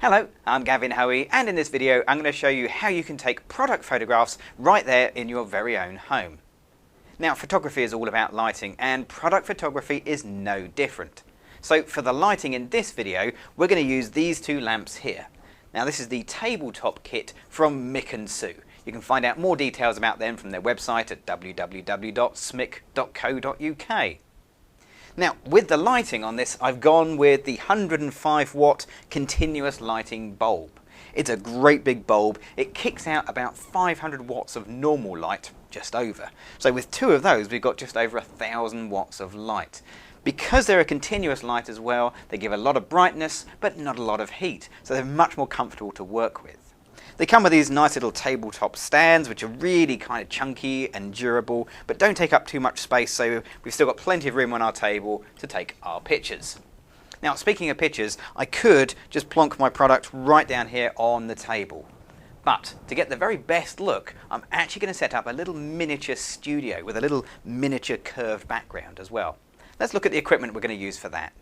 Hello, I'm Gavin Hoey, and in this video I'm going to show you how you can take product photographs right there in your very own home. Now, photography is all about lighting, and product photography is no different. So for the lighting in this video, we're going to use these two lamps here. Now this is the tabletop kit from Mick & Sue. You can find out more details about them from their website at www.smick.co.uk. Now, with the lighting on this, I've gone with the 105 watt continuous lighting bulb. It's a great big bulb. It kicks out about 500 watts of normal light, just over. So with two of those, we've got just over 1,000 watts of light. Because they're a continuous light as well, they give a lot of brightness, but not a lot of heat. So they're much more comfortable to work with. They come with these nice little tabletop stands, which are really kind of chunky and durable, but don't take up too much space, so we've still got plenty of room on our table to take our pictures. Now, speaking of pictures, I could just plonk my product right down here on the table. But to get the very best look, I'm actually going to set up a little miniature studio with a little miniature curved background as well. Let's look at the equipment we're going to use for that.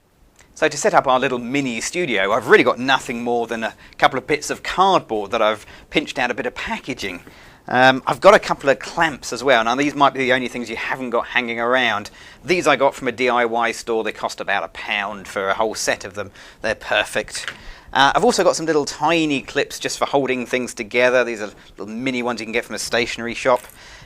So to set up our little mini studio, I've really got nothing more than a couple of bits of cardboard that I've pinched out a bit of packaging. I've got a couple of clamps as well. Now these might be the only things you haven't got hanging around. These I got from a DIY store. They cost about £1 for a whole set of them. They're perfect. I've also got some little tiny clips just for holding things together. These are little mini ones you can get from a stationery shop.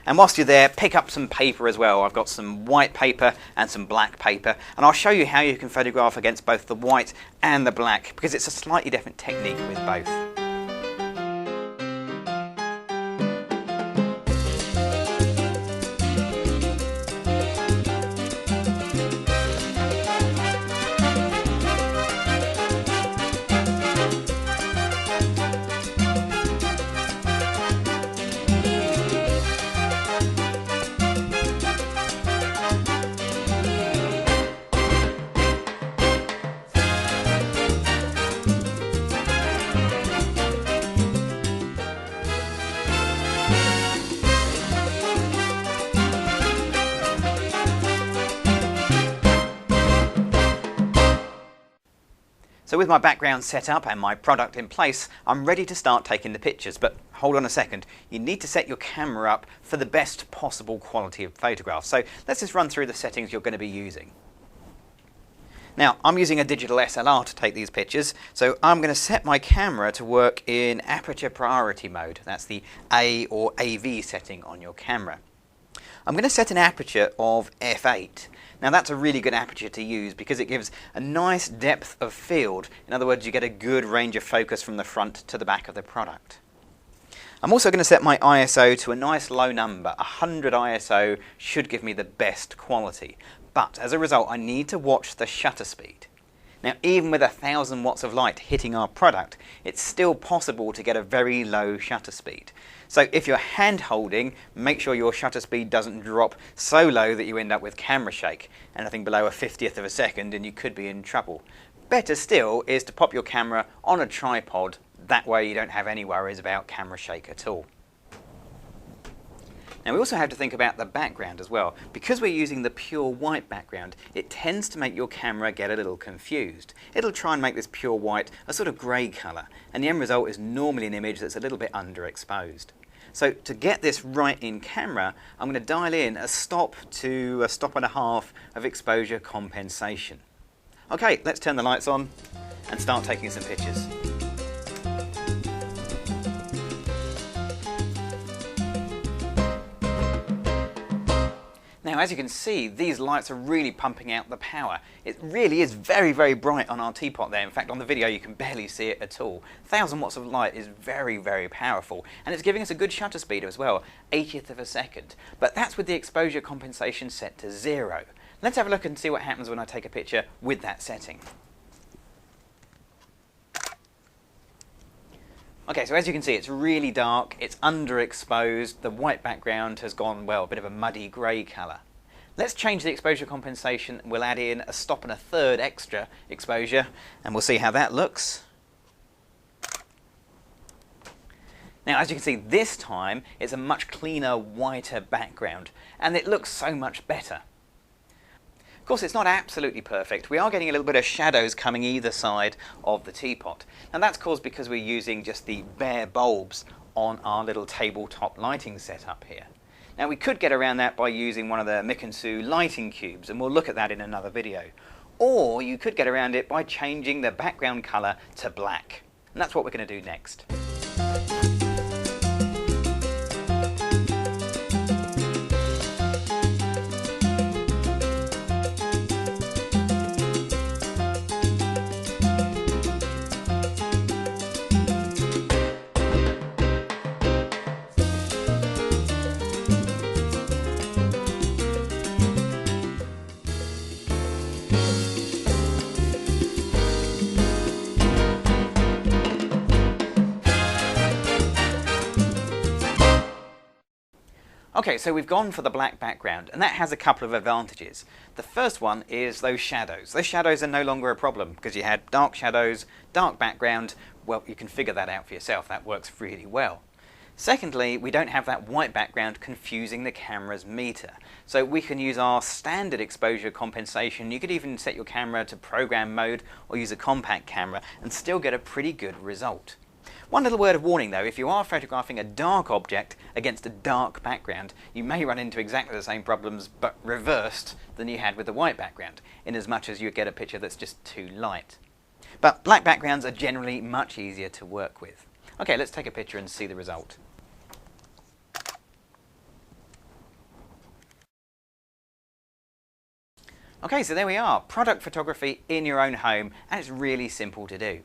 And whilst you're there, pick up some paper as well. I've got some white paper and some black paper, and I'll show you how you can photograph against both the white and the black, because it's a slightly different technique with both. So with my background set up and my product in place, I'm ready to start taking the pictures. But hold on a second, you need to set your camera up for the best possible quality of photograph. So let's just run through the settings you're going to be using. Now, I'm using a digital SLR to take these pictures, so I'm going to set my camera to work in aperture priority mode. That's the A or AV setting on your camera. I'm going to set an aperture of f8. Now that's a really good aperture to use because it gives a nice depth of field. In other words, you get a good range of focus from the front to the back of the product. I'm also going to set my ISO to a nice low number. 100 ISO should give me the best quality. But as a result, I need to watch the shutter speed. Now, even with 1,000 watts of light hitting our product, it's still possible to get a very low shutter speed. So if you're hand holding, make sure your shutter speed doesn't drop so low that you end up with camera shake. Anything below a 50th of a second and you could be in trouble. Better still is to pop your camera on a tripod. That way you don't have any worries about camera shake at all. Now we also have to think about the background as well. Because we're using the pure white background, it tends to make your camera get a little confused. It'll try and make this pure white a sort of grey colour, and the end result is normally an image that's a little bit underexposed. So to get this right in camera, I'm going to dial in a stop to a stop and a half of exposure compensation. Okay, let's turn the lights on and start taking some pictures. Now, as you can see, these lights are really pumping out the power. It really is very, very bright on our teapot there. In fact, on the video, you can barely see it at all. 1,000 watts of light is very, very powerful. And it's giving us a good shutter speed as well, 80th of a second. But that's with the exposure compensation set to 0. Let's have a look and see what happens when I take a picture with that setting. Okay, so as you can see, it's really dark, it's underexposed, the white background has gone, well, a bit of a muddy grey colour. Let's change the exposure compensation. We'll add in a stop and a third extra exposure, and we'll see how that looks. Now, as you can see, this time it's a much cleaner, whiter background, and it looks so much better. course, it's not absolutely perfect. We are getting a little bit of shadows coming either side of the teapot. And that's caused because we're using just the bare bulbs on our little tabletop lighting setup here. Now, we could get around that by using one of the Mick & lighting cubes, and we'll look at that in another video. Or you could get around it by changing the background colour to black. And that's what we're going to do next. Okay, so we've gone for the black background, and that has a couple of advantages. The first one is those shadows. Those shadows are no longer a problem because you had dark shadows, dark background. Well, you can figure that out for yourself. That works really well. Secondly, we don't have that white background confusing the camera's meter. So we can use our standard exposure compensation. You could even set your camera to program mode or use a compact camera and still get a pretty good result. One little word of warning though, if you are photographing a dark object against a dark background, you may run into exactly the same problems but reversed than you had with the white background, in as much as you get a picture that's just too light. But black backgrounds are generally much easier to work with. Okay, let's take a picture and see the result. Okay, so there we are, product photography in your own home, and it's really simple to do.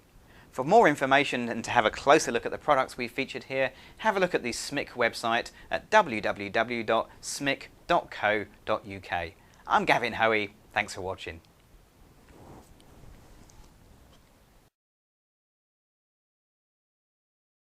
For more information and to have a closer look at the products we've featured here, have a look at the SMICK website at www.smick.co.uk. I'm Gavin Hoey, thanks for watching.